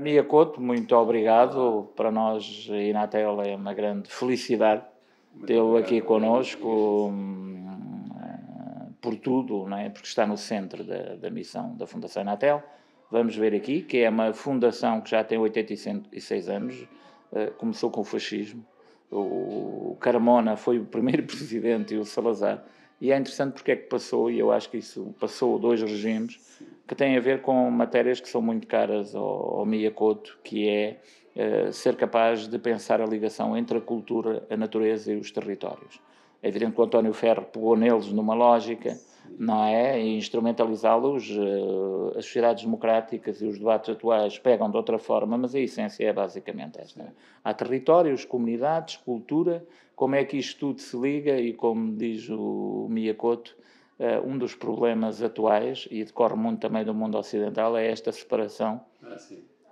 Mia Couto, muito obrigado. Para nós, a Inatel, é uma grande felicidade tê-lo aqui connosco, por tudo, não é? Porque está no centro da missão da Fundação Inatel. Vamos ver aqui que é uma fundação que já tem 86 anos, começou com o fascismo. O Carmona foi o primeiro presidente e o Salazar. E é interessante porque é que passou, e eu acho que isso passou dois regimes, que têm a ver com matérias que são muito caras ao Mia Couto, que é ser capaz de pensar a ligação entre a cultura, a natureza e os territórios. É evidente que o António Ferro pegou neles numa lógica, não é? E instrumentalizá-los, as sociedades democráticas e os debates atuais pegam de outra forma, mas a essência é basicamente esta. Há territórios, comunidades, cultura, como é que isto tudo se liga e, como diz o Mia Couto, um dos problemas atuais, e decorre muito também do mundo ocidental, é esta separação.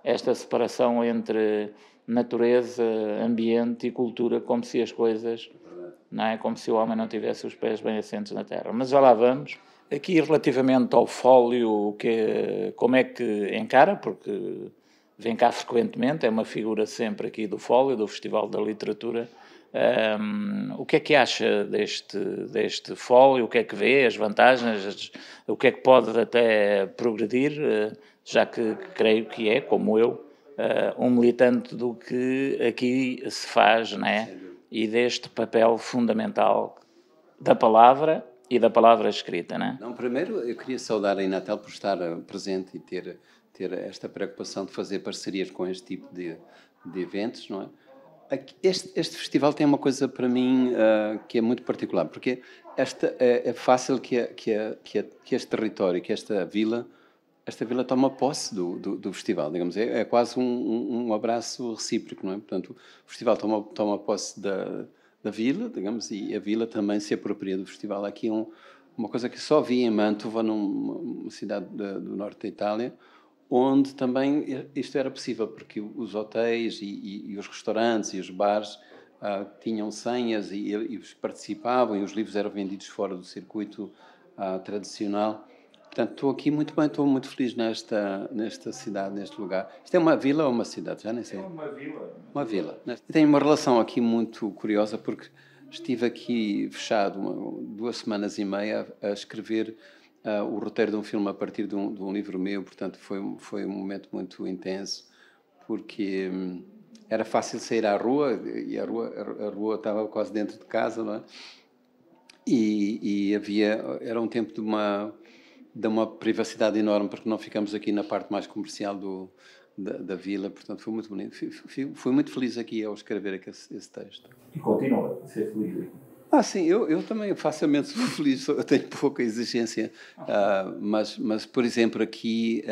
Esta separação entre natureza, ambiente e cultura, como se as coisas, não é? Como se o homem não tivesse os pés bem assentes na terra. Mas já lá vamos. Aqui, relativamente ao fólio, como é que encara, porque vem cá frequentemente, é uma figura sempre aqui do fólio, do Festival da Literatura. O que é que acha deste fólio? O que é que vê, as vantagens, o que é que pode até progredir, já que creio que é, como eu, um militante do que aqui se faz, não é? E deste papel fundamental da palavra e da palavra escrita, não é? Não, primeiro eu queria saudar a Inatel por estar presente e ter esta preocupação de fazer parcerias com este tipo de eventos, não é? Este festival tem uma coisa para mim que é muito particular, porque é fácil que este território, que esta vila toma posse do festival, digamos, é quase um abraço recíproco, não é? Portanto, o festival toma posse da vila, digamos, e a vila também se apropria do festival. Aqui uma coisa que só vi em Mantova, numa cidade do norte da Itália, onde também isto era possível, porque os hotéis e os restaurantes e os bares tinham senhas e participavam, e os livros eram vendidos fora do circuito tradicional. Portanto, estou aqui muito bem, estou muito feliz nesta cidade, neste lugar. Isto é uma vila ou uma cidade? Já nem sei. É uma vila. Uma vila. E tenho uma relação aqui muito curiosa, porque estive aqui fechado 2 semanas e meia a escrever o roteiro de um filme a partir de um livro meu. Portanto, foi um momento muito intenso, porque era fácil sair à rua, e a rua estava quase dentro de casa, não é? E era um tempo de uma privacidade enorme, porque não ficamos aqui na parte mais comercial da vila. Portanto, foi muito bonito. Fui muito feliz aqui ao escrever esse texto. E continua a ser feliz. Sim, eu também facilmente sou feliz, eu tenho pouca exigência, mas, por exemplo, aqui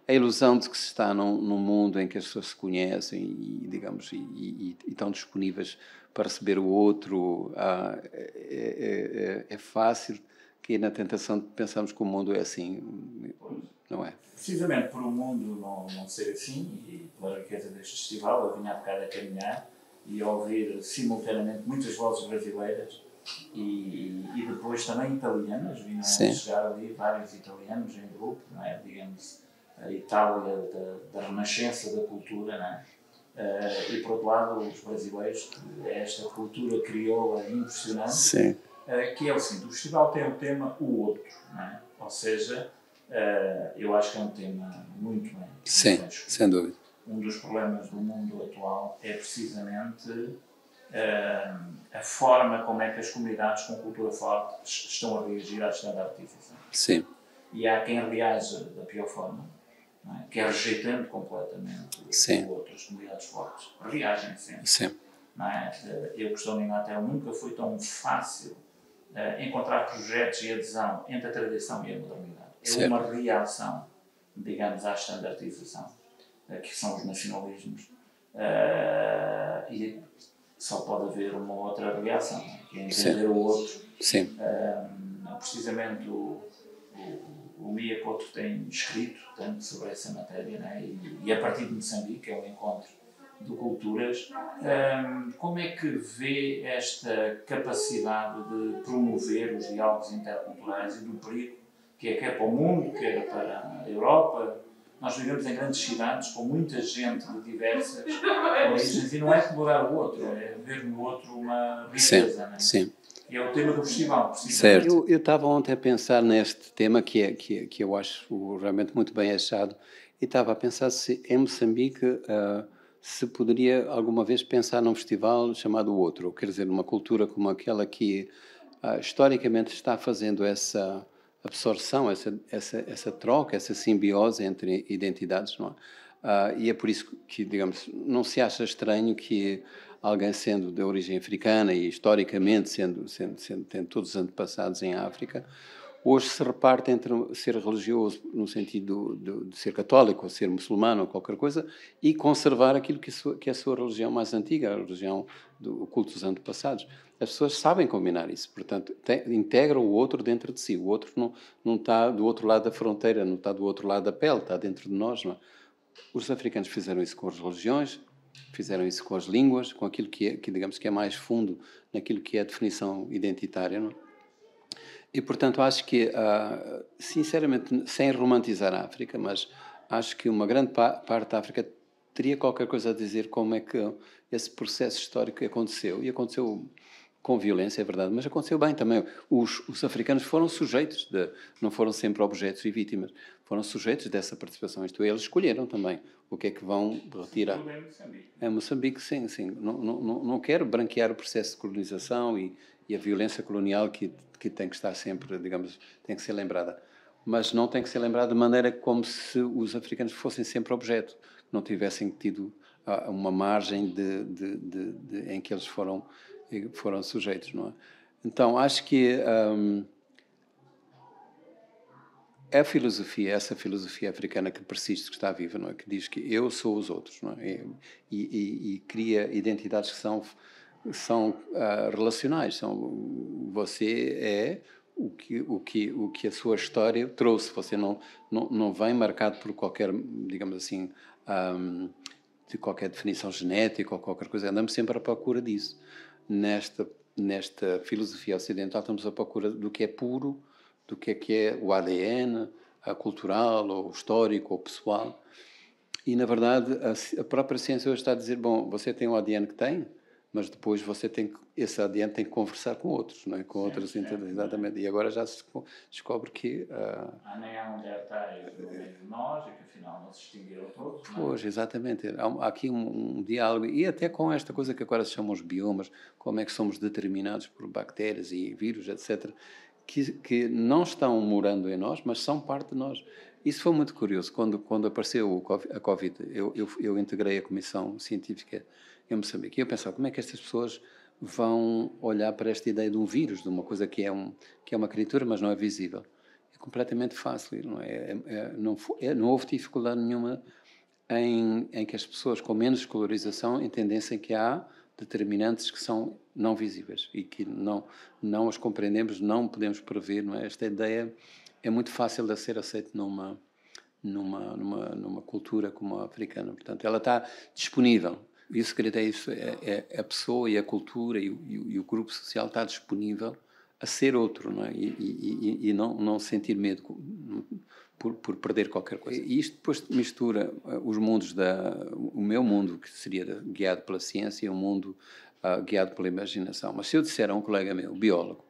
a ilusão de que se está num mundo em que as pessoas se conhecem e, digamos, e estão disponíveis para receber o outro, é fácil cair na tentação de pensarmos que o mundo é assim, não é? Precisamente por o mundo não ser assim, e pela riqueza deste festival, eu vinha há bocado a caminhar e a ouvir simultaneamente muitas vozes brasileiras e depois também italianas. Vinham chegar ali vários italianos em grupo, não é? Digamos, a Itália da renascença da cultura, não é? E por outro lado os brasileiros, que é esta cultura crioula impressionante. Sim. Que é o seguinte: o festival tem o tema o outro, não é? Ou seja, eu acho que é um tema muito bem. Sim, sem dúvida. Um dos problemas do mundo atual é precisamente a forma como é que as comunidades com cultura forte estão a reagir à standardização. Sim. E há quem reaja da pior forma, não é? Que é rejeitando completamente outras comunidades fortes. Reagem sempre. Sim. Não é? Eu que estou na Inglaterra, nunca foi tão fácil encontrar projetos e adesão entre a tradição e a modernidade. É uma reação, digamos, à standardização, que são os nacionalismos, e só pode haver uma outra reação, que é entender o outro. Sim. Precisamente o Mia Couto tem escrito tanto sobre essa matéria, né? E a partir de Moçambique, é um encontro de culturas. Como é que vê esta capacidade de promover os diálogos interculturais e do perigo que é quer para o mundo, quer para a Europa, Nós vivemos em grandes cidades com muita gente de diversas origens e não é explorar o outro, é ver no outro uma riqueza. Sim, né? sim. E é o tema do festival, Certo. precisamente. Eu estava ontem a pensar neste tema que eu acho realmente muito bem achado e estava a pensar se em Moçambique se poderia alguma vez pensar num festival chamado Outro, quer dizer, uma cultura como aquela que historicamente está fazendo essa absorção, essa troca, essa simbiose entre identidades, não é? E é por isso que, digamos, não se acha estranho que alguém sendo de origem africana e historicamente tendo todos os antepassados em África, hoje se reparte entre ser religioso no sentido de ser católico ou ser muçulmano ou qualquer coisa e conservar aquilo que é a sua religião mais antiga, a religião do culto dos antepassados. As pessoas sabem combinar isso, portanto, integram o outro dentro de si. O outro não está do outro lado da fronteira, não está do outro lado da pele, está dentro de nós. Não é? Os africanos fizeram isso com as religiões, fizeram isso com as línguas, com aquilo que digamos que é mais fundo naquilo que é a definição identitária. Não é? E, portanto, acho que, sinceramente, sem romantizar a África, mas acho que uma grande parte da África teria qualquer coisa a dizer como é que esse processo histórico aconteceu. E aconteceu com violência, é verdade, mas aconteceu bem também. Os africanos foram sujeitos, não foram sempre objetos e vítimas, foram sujeitos dessa participação. Isto é, eles escolheram também o que é que vão retirar. É Moçambique, sim, sim. Não quero branquear o processo de colonização e a violência colonial que tem que estar sempre, digamos, tem que ser lembrada. Mas não tem que ser lembrada de maneira como se os africanos fossem sempre objeto, não tivessem tido uma margem em que eles foram sujeitos, não é? Então, acho que essa filosofia africana que persiste, que está viva, não é? Que diz que eu sou os outros, não é? E cria identidades que são relacionais. Você é o que a sua história trouxe. Você não vem marcado por qualquer, digamos assim, de qualquer definição genética ou qualquer coisa. Andamos sempre à procura disso. Nesta filosofia ocidental estamos à procura do que é puro, do que é o ADN, a cultural, ou histórico, ou pessoal. E, na verdade, a própria ciência hoje está a dizer, bom, você tem o ADN que tem, mas depois esse ADN tem que conversar com outros, não é? Com outras entidades, exatamente. E agora já se descobre que... Há nem há um detalhe no meio de nós, e que afinal não se extinguiram todos. Pois, exatamente. Há aqui um diálogo, e até com esta coisa que agora se chamam os biomas, como é que somos determinados por bactérias e vírus, etc., que não estão morando em nós, mas são parte de nós. Isso foi muito curioso. Quando apareceu a Covid, eu integrei a comissão científica em Moçambique. E eu pensava, como é que estas pessoas vão olhar para esta ideia de um vírus, de uma coisa que é uma criatura, mas não é visível? É completamente fácil. Não houve dificuldade nenhuma em que as pessoas com menos escolarização entendessem que há determinantes que são não visíveis e que não os compreendemos, não podemos prever. Não é? Esta ideia é muito fácil de ser aceita numa cultura como a africana. Portanto, ela está disponível. E o segredo é isso, é a pessoa e a cultura e o grupo social está disponível a ser outro, não é? E não sentir medo por perder qualquer coisa. E isto depois mistura os mundos o meu mundo, que seria guiado pela ciência, e o mundo guiado pela imaginação. Mas se eu disser a um colega meu, biólogo,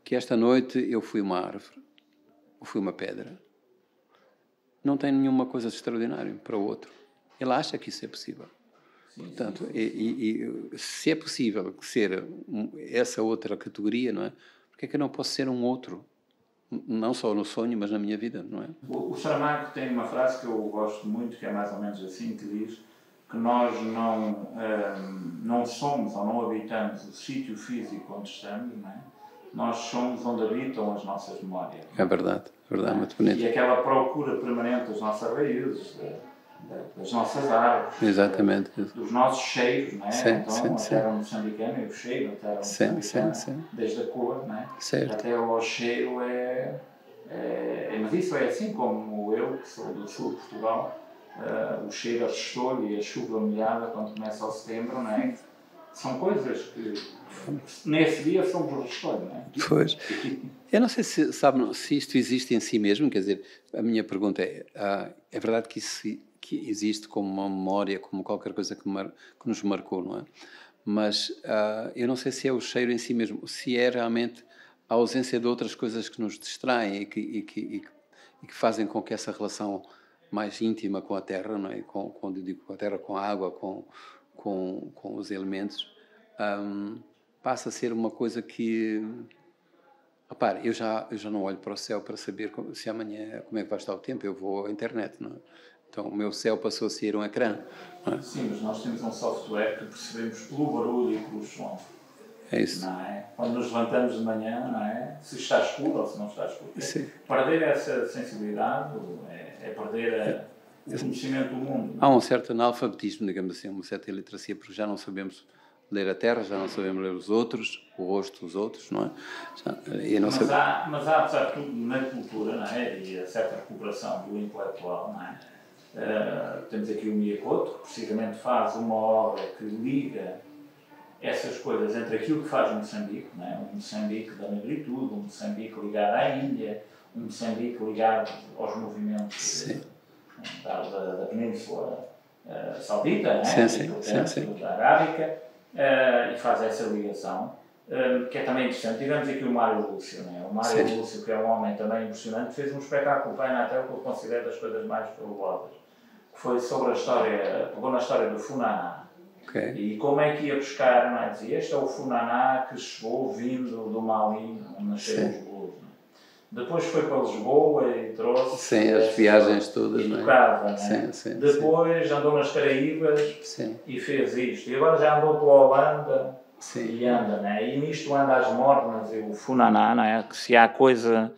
que esta noite eu fui uma árvore, ou fui uma pedra, não tem nenhuma coisa de extraordinário para o outro. Ele acha que isso é possível. Portanto, se é possível ser essa outra categoria, não é? Porque é que eu não posso ser um outro? Não só no sonho, mas na minha vida, não é? O Saramago tem uma frase que eu gosto muito, que é mais ou menos assim, que diz que nós não somos ou não habitamos o sítio físico onde estamos, não é? Nós somos onde habitam as nossas memórias. É verdade, muito bonito. E aquela procura permanente das nossas raízes, das nossas árvores, exatamente, dos nossos cheiros, não é? Sim, então, sim, a terra moçambicana e o cheiro da terra moçambicana, desde a cor, não é? Certo. Até ao cheiro mas isso é assim como eu, que sou do sul de Portugal, o cheiro assestou-lhe e a chuva molhada, quando começa o setembro, não é? São coisas que nesse dia somos o restoio, não é? Pois. Eu não sei se sabe se isto existe em si mesmo, quer dizer, a minha pergunta é verdade que isso que existe como uma memória, como qualquer coisa que nos marcou, não é? Mas eu não sei se é o cheiro em si mesmo, se é realmente a ausência de outras coisas que nos distraem e que fazem com que essa relação mais íntima com a terra, não é? Quando eu digo com a terra, com a água, com os elementos, passa a ser uma coisa que... Repare, eu já não olho para o céu para saber se amanhã como é que vai estar o tempo, eu vou à internet, não é? Então o meu céu passou a ser um ecrã. Não é? Sim, mas nós temos um software que percebemos pelo barulho e pelo som. É isso. Não é? Quando nos levantamos de manhã, não é? Se está escuro ou se não está escuro. Sim. Perder essa sensibilidade é perder o conhecimento do mundo. Há um certo analfabetismo, digamos assim, uma certa iliteracia, porque já não sabemos ler a terra, já não sabemos ler os outros, o rosto dos outros, não é? Mas há, apesar de tudo, na cultura, não é? E a certa recuperação do intelectual, não é? Temos aqui o Miyakoto, que precisamente faz uma obra que liga essas coisas entre aquilo que faz Moçambique, não é? Um Moçambique da negritude, um Moçambique ligado à Índia, um Moçambique ligado aos movimentos da Península Saudita, não é? Sim. Da Arábica, e faz essa ligação, que é também interessante. Tivemos aqui o Mário Lúcio, não é? O Mário Lúcio, que é um homem também impressionante, fez um espetáculo bem na tela que eu considero das coisas mais fabulosas, que foi sobre a história, pegou na história do Funaná. Okay. E como é que ia buscar, não é? Dizia, este é o Funaná que chegou vindo do Mali, onde nasceram os blues. Depois foi para Lisboa e trouxe... as viagens todas, e não é? tocava, não é? Depois andou nas Caraíbas e fez isto. E agora já andou pela Holanda e anda, não é? E nisto anda as mornas e o Funaná, não é? Que se há coisa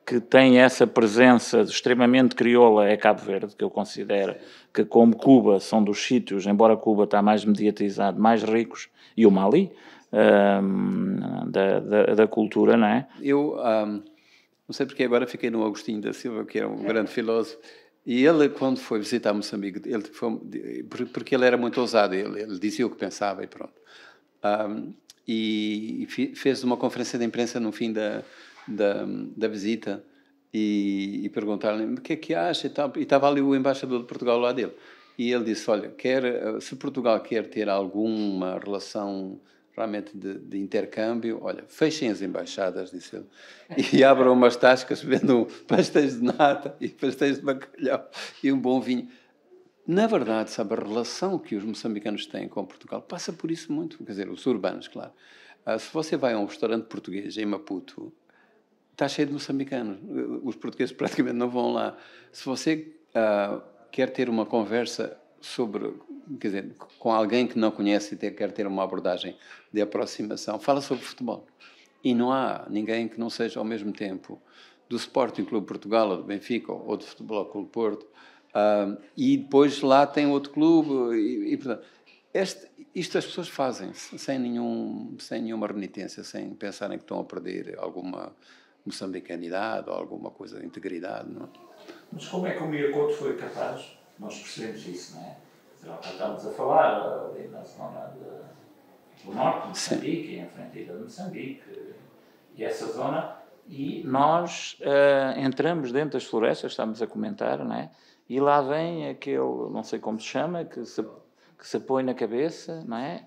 que tem essa presença extremamente crioula é Cabo Verde, que eu considero que, como Cuba, são dos sítios, embora Cuba está mais mediatizado, mais ricos, e o Mali, da cultura, não é? Eu não sei porque agora fiquei no Agostinho da Silva, que era um grande filósofo, e ele, quando foi visitar Moçambique, porque ele era muito ousado, ele dizia o que pensava e pronto. E fez uma conferência de imprensa no fim da visita e perguntaram-lhe o que é que acha e tal, e estava ali o embaixador de Portugal lá dele. E ele disse, olha, se Portugal quer ter alguma relação realmente de intercâmbio, olha, fechem as embaixadas, disse ele, e abram umas tascas, vendam pastéis de nata e pastéis de bacalhau e um bom vinho. Na verdade, sabe, a relação que os moçambicanos têm com Portugal passa por isso muito, quer dizer, os urbanos, claro. Se você vai a um restaurante português em Maputo, está cheio de moçambicanos. Os portugueses praticamente não vão lá. Se você quer ter uma conversa quer dizer, com alguém que não conhece e quer ter uma abordagem de aproximação, fala sobre futebol. E não há ninguém que não seja ao mesmo tempo do Sporting Clube Portugal, ou do Benfica, ou do Futebol Clube Porto, e depois lá tem outro clube, e portanto, isto as pessoas fazem sem nenhuma renitência, sem pensarem que estão a perder alguma moçambicanidade ou alguma coisa de integridade. Não? Mas como é que o Miyakoto foi capaz? Nós percebemos isso, não é? Estamos a falar ali na zona do norte de Moçambique, em frente à ilha de Moçambique, e essa zona, e nós entramos dentro das florestas, estamos a comentar, não é? E lá vem aquele, não sei como se chama, que se põe na cabeça, não é?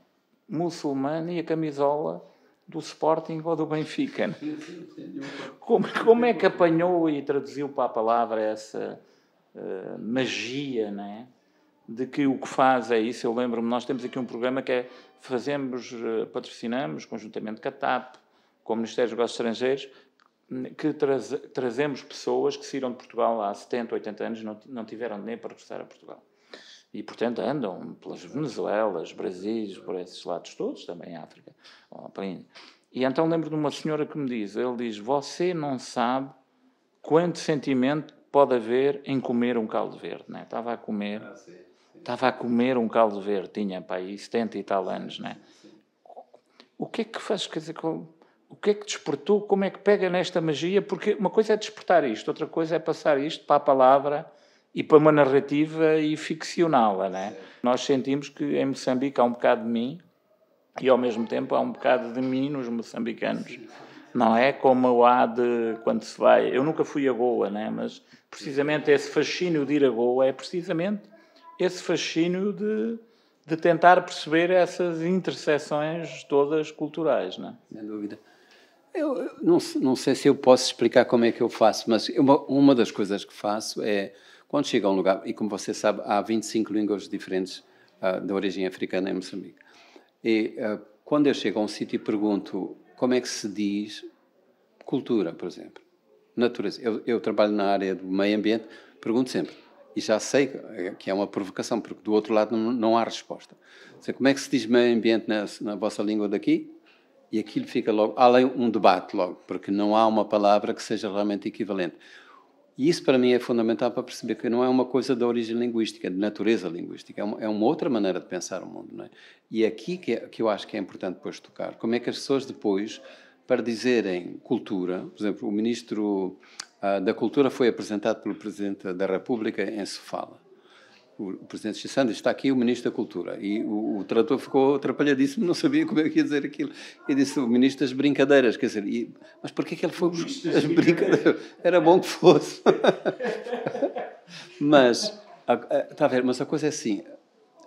Muçulmano e a camisola do Sporting ou do Benfica. Como é que apanhou e traduziu para a palavra essa magia, não é? De que o que faz é isso. Eu lembro-me, nós temos aqui um programa que é, patrocinamos, conjuntamente com a TAP, com o Ministério dos Negócios Estrangeiros, que trazemos pessoas que saíram de Portugal há 70, 80 anos e não tiveram nem para regressar a Portugal. E, portanto, andam pelas Venezuelas, Brasis, por esses lados todos, também África. E então lembro de uma senhora que me diz, ele diz, você não sabe quanto sentimento pode haver em comer um caldo verde, não é? Estava a comer um caldo verde, tinha para aí 70 e tal anos, não é? O que é que faz, quer dizer, o que é que despertou, como é que pega nesta magia? Porque uma coisa é despertar isto, outra coisa é passar isto para a palavra e para uma narrativa e ficcioná-la, não é? Nós sentimos que em Moçambique há um bocado de mim, e ao mesmo tempo há um bocado de mim nos moçambicanos, não é? Como há de quando se vai... Eu nunca fui a Goa, né? Mas precisamente esse fascínio de ir a Goa é precisamente esse fascínio de tentar perceber essas interseções todas culturais, não é? Sem dúvida. Eu não sei se eu posso explicar como é que eu faço, mas uma das coisas que faço é, quando chego a um lugar, e como você sabe, há 25 línguas diferentes de origem africana em Moçambique. E quando eu chego a um sítio e pergunto como é que se diz cultura, por exemplo, natureza. Eu trabalho na área do meio ambiente, pergunto sempre, e já sei que é uma provocação, porque do outro lado não há resposta. Como é que se diz meio ambiente na vossa língua daqui? E aquilo fica logo, há um debate logo, porque não há uma palavra que seja realmente equivalente. E isso para mim é fundamental para perceber que não é uma coisa de origem linguística, de natureza linguística, é uma outra maneira de pensar o mundo, não é? E é aqui que eu acho que é importante depois tocar. Como é que as pessoas depois, para dizerem cultura, por exemplo, o Ministro da Cultura foi apresentado pelo Presidente da República em Sofala. O Presidente Chissano está aqui o Ministro da Cultura. E o tradutor ficou atrapalhadíssimo, não sabia como é que ia dizer aquilo. E disse o Ministro das Brincadeiras. Quer dizer, mas porquê que ele foi as brincadeiras? Era bom que fosse. Mas, está a ver, mas a coisa é assim,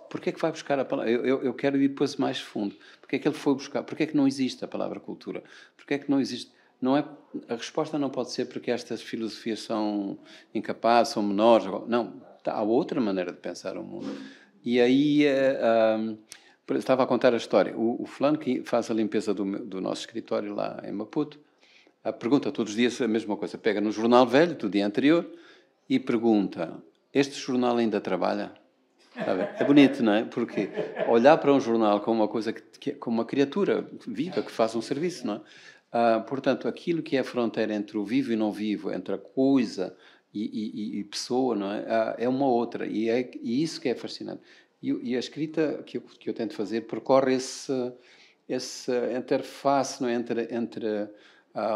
porquê é que vai buscar a palavra? Eu quero ir depois mais fundo. Porquê é que ele foi buscar? Porquê é que não existe a palavra cultura? Porquê é que não existe? Não é, a resposta não pode ser porque estas filosofias são incapazes, são menores. Não. Há outra maneira de pensar o mundo. E aí, estava a contar a história. O fulano que faz a limpeza do nosso escritório lá em Maputo, pergunta todos os dias a mesma coisa. Pega no jornal velho do dia anterior e pergunta, este jornal ainda trabalha? É bonito, não é? Porque olhar para um jornal como uma coisa, como uma criatura viva que faz um serviço, não é? Portanto, aquilo que é a fronteira entre o vivo e não vivo, entre a coisa e pessoa, não é? É uma outra, e isso que é fascinante. E a escrita que eu tento fazer percorre essa interface, não é? entre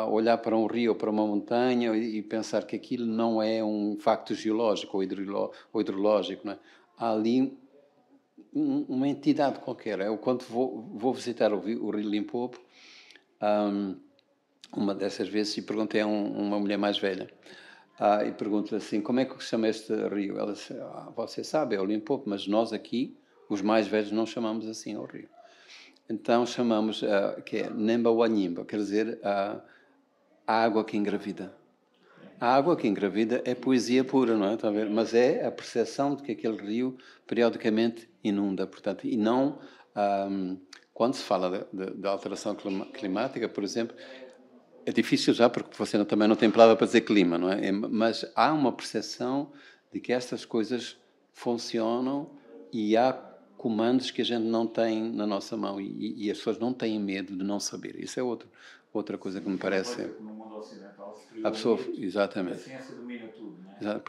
olhar para um rio ou para uma montanha e pensar que aquilo não é um facto geológico ou hidrológico, não é? Há ali uma entidade qualquer. Eu, quando vou visitar o Rio Limpopo, uma dessas vezes, e perguntei a uma mulher mais velha, e pergunto-lhe assim, como é que se chama este rio? Ela disse, você sabe, é o Limpopo, mas nós aqui, os mais velhos, não chamamos assim ao rio. Então chamamos, que é Nemba Wanyimba, quer dizer, a água que engravida. A água que engravida é poesia pura, não é? Está a ver? Mas é a percepção de que aquele rio periodicamente inunda, portanto, e não... quando se fala de alteração climática, por exemplo, é difícil já, porque você também não tem palavra para dizer clima, não é? Mas há uma percepção de que estas coisas funcionam e há comandos que a gente não tem na nossa mão e as pessoas não têm medo de não saber. Isso é outra coisa que me parece... No mundo ocidental se a pessoa, exatamente. A ciência domina tudo, não é?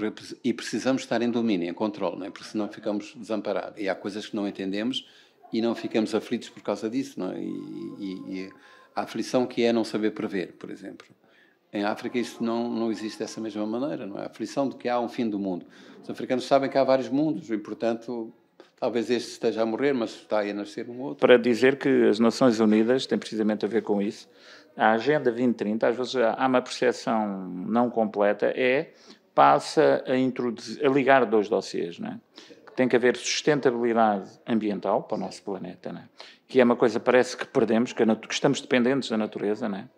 E precisamos estar em domínio, em controle, não é? Porque senão ficamos desamparados. E há coisas que não entendemos e não ficamos aflitos por causa disso, não é? E a aflição que é não saber prever, por exemplo. Em África isso não existe dessa mesma maneira, não é? A aflição de que há um fim do mundo. Os africanos sabem que há vários mundos e, portanto, talvez este esteja a morrer, mas está aí a nascer um outro. Para dizer que as Nações Unidas têm precisamente a ver com isso. A Agenda 2030, às vezes há uma percepção não completa, passa a ligar dois dossiês, não é? Tem que haver sustentabilidade ambiental para o nosso planeta, não é? Que é uma coisa, parece que perdemos, que estamos dependentes da natureza, não é?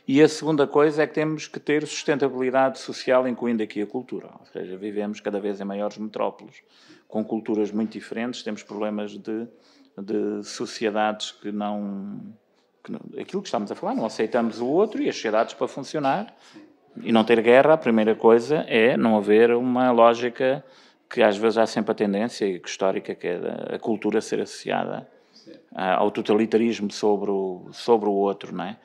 E a segunda coisa é que temos que ter sustentabilidade social, incluindo aqui a cultura. Ou seja, vivemos cada vez em maiores metrópoles, com culturas muito diferentes, temos problemas de sociedades que não... Aquilo que estamos a falar, não aceitamos o outro e as sociedades para funcionar e não ter guerra, a primeira coisa é não haver uma lógica que às vezes há sempre a tendência histórica que é a cultura ser associada ao totalitarismo sobre o outro, não é?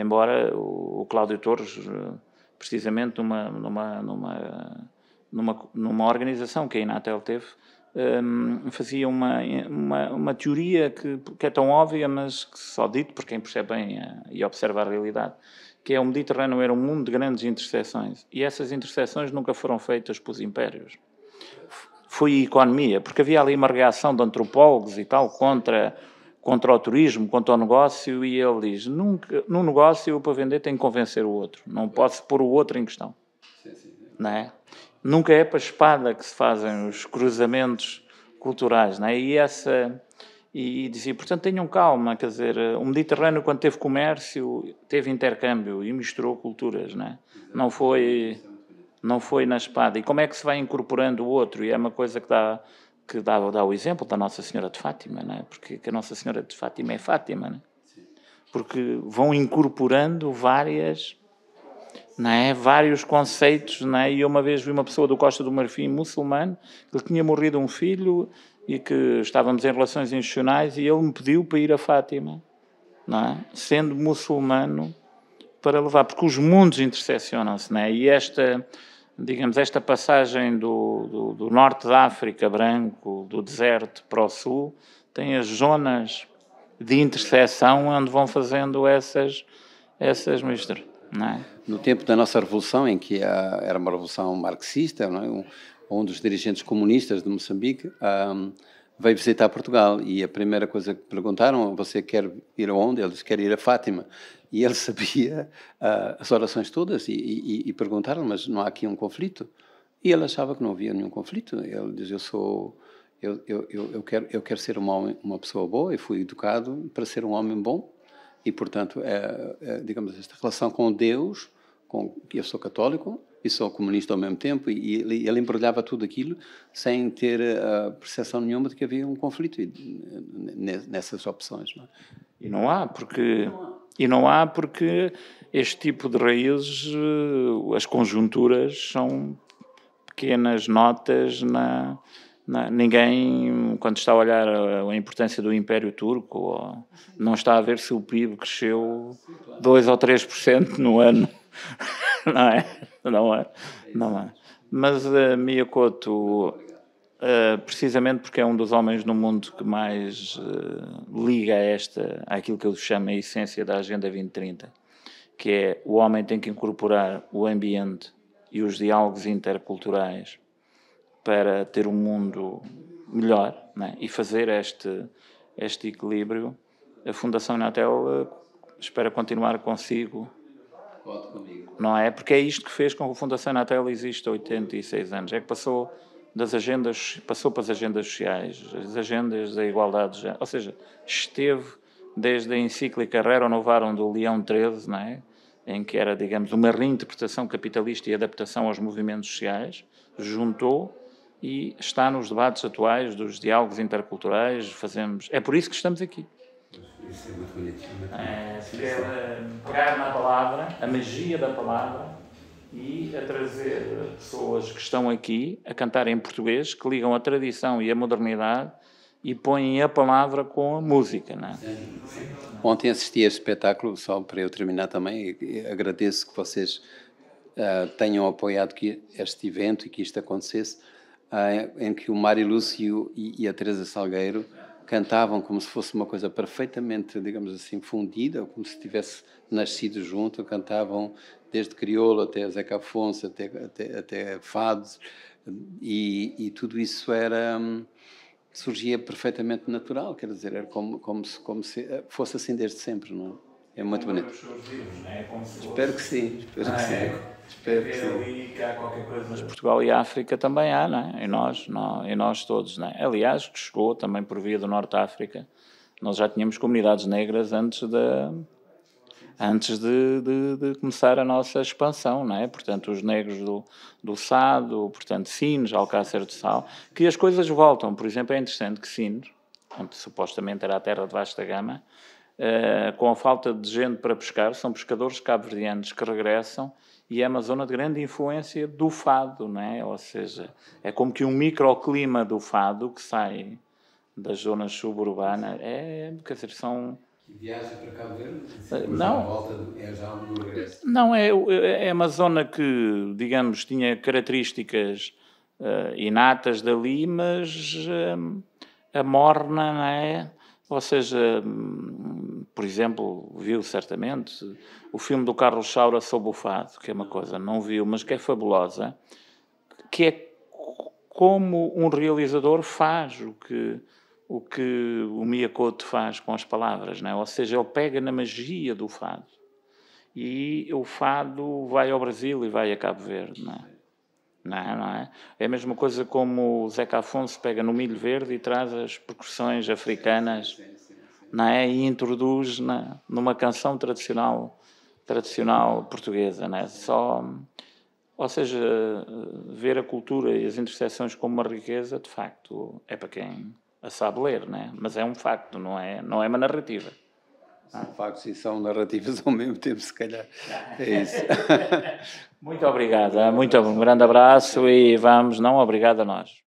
Embora o Cláudio Torres, precisamente numa organização que a Inatel teve, fazia uma teoria que é tão óbvia, mas que só dito por quem percebe bem e observa a realidade, que é o Mediterrâneo era um mundo de grandes interseções, e essas interseções nunca foram feitas pelos impérios. foi a economia, porque havia ali uma reação de antropólogos e tal contra o turismo, contra o negócio, e ele diz, nunca, no negócio eu para vender tenho que convencer o outro, não posso pôr o outro em questão. Não é? Nunca é para a espada que se fazem os cruzamentos culturais, não é? E dizia, portanto, tenham calma, quer dizer, o Mediterrâneo, quando teve comércio, teve intercâmbio e misturou culturas, não é? Não foi na espada. E como é que se vai incorporando o outro? E é uma coisa que dá o exemplo da Nossa Senhora de Fátima, não é? Porque a Nossa Senhora de Fátima é Fátima, não é? Porque vão incorporando vários conceitos, não é? E eu uma vez vi uma pessoa do Costa do Marfim, muçulmano, que lhe tinha morrido um filho e que estávamos em relações institucionais e ele me pediu para ir a Fátima, não é? Sendo muçulmano, para levar, porque os mundos interseccionam-se, não é? E esta passagem do norte da África, branco, do deserto para o sul, tem as zonas de interseção onde vão fazendo essas misturas, não é? No tempo da nossa revolução, em que era uma revolução marxista, não é? Um dos dirigentes comunistas de Moçambique veio visitar Portugal e a primeira coisa que perguntaram, você quer ir aonde? Ele disse, quer ir a Fátima. E ele sabia as orações todas e perguntaram, mas não há aqui um conflito? E ele achava que não havia nenhum conflito. Ele diz, eu quero ser uma pessoa boa e fui educado para ser um homem bom. E, portanto, digamos, esta relação com Deus, eu sou católico e sou comunista ao mesmo tempo, e ele embrulhava tudo aquilo sem ter a percepção nenhuma de que havia um conflito nessas opções. Não é? E não há porque este tipo de raízes, as conjunturas são pequenas notas ninguém, quando está a olhar a importância do Império Turco, não está a ver se o PIB cresceu 2 ou 3% no ano. Não é. Mas Mia Couto, precisamente porque é um dos homens no mundo que mais liga àquilo que eu chamo a essência da Agenda 2030, que é o homem tem que incorporar o ambiente e os diálogos interculturais para ter um mundo melhor, não é? E fazer este equilíbrio. A Fundação Inatel espera continuar consigo. Não é? Porque é isto que fez com que a Fundação Inatel exista há 86 anos. É que passou para as agendas sociais, as agendas da igualdade de género. Ou seja, esteve desde a encíclica Rerum Novarum do Leão XIII, não é? Em que era, digamos, uma reinterpretação capitalista e adaptação aos movimentos sociais, juntou e está nos debates atuais dos diálogos interculturais. É por isso que estamos aqui. Isso é muito bonito. Pegar na palavra, a magia da palavra, e a trazer pessoas que estão aqui a cantar em português, que ligam a tradição e a modernidade e põem a palavra com a música. Não é? Ontem assisti a este espetáculo, só para eu terminar também, e agradeço que vocês tenham apoiado que este evento e que isto acontecesse, em que o Mário Lúcio e a Teresa Salgueiro cantavam como se fosse uma coisa perfeitamente, digamos assim, fundida, como se tivesse nascido junto, cantavam desde crioulo até Zeca Afonso, até fados, e tudo isso surgia perfeitamente natural, quer dizer, era como se fosse assim desde sempre, não é? É muito bonito. Espero que sim, espero que sim. Ali que há qualquer coisa. Mas Portugal e a África também há, não é? E nós todos, não é? Aliás, que chegou também por via do Norte da África. Nós já tínhamos comunidades negras antes de começar a nossa expansão, não é? Portanto, os negros do Sado, portanto, Sines, Alcácer do Sal, que as coisas voltam. Por exemplo, é interessante que Sines, onde supostamente era a terra de vasta gama, com a falta de gente para pescar, são pescadores cabo-verdianos que regressam, e é uma zona de grande influência do fado, não é? Ou seja, é como que um microclima do fado que sai das zonas suburbanas, quer dizer, são... Viaja para Cabo Verde? Não. É já um regresso? Não, é uma zona que, digamos, tinha características inatas dali, mas a morna, não é? Ou seja, por exemplo, viu certamente o filme do Carlos Saura sobre o fado, que é uma coisa, não viu, mas que é fabulosa, que é como um realizador faz o que o Mia Couto faz com as palavras, não é? Ou seja, ele pega na magia do fado. E o fado vai ao Brasil e vai a Cabo Verde, não é? Não é? É a mesma coisa como o Zeca Afonso pega no milho verde e traz as percussões africanas, não é? E introduz numa canção tradicional portuguesa, não é? Ou seja, ver a cultura e as intersecções como uma riqueza, de facto, é para quem a sabe ler, não é? Mas é um facto, não é uma narrativa. São factos e são narrativas ao mesmo tempo, se calhar. É isso. Muito obrigado, um grande abraço e vamos, não, obrigado a nós.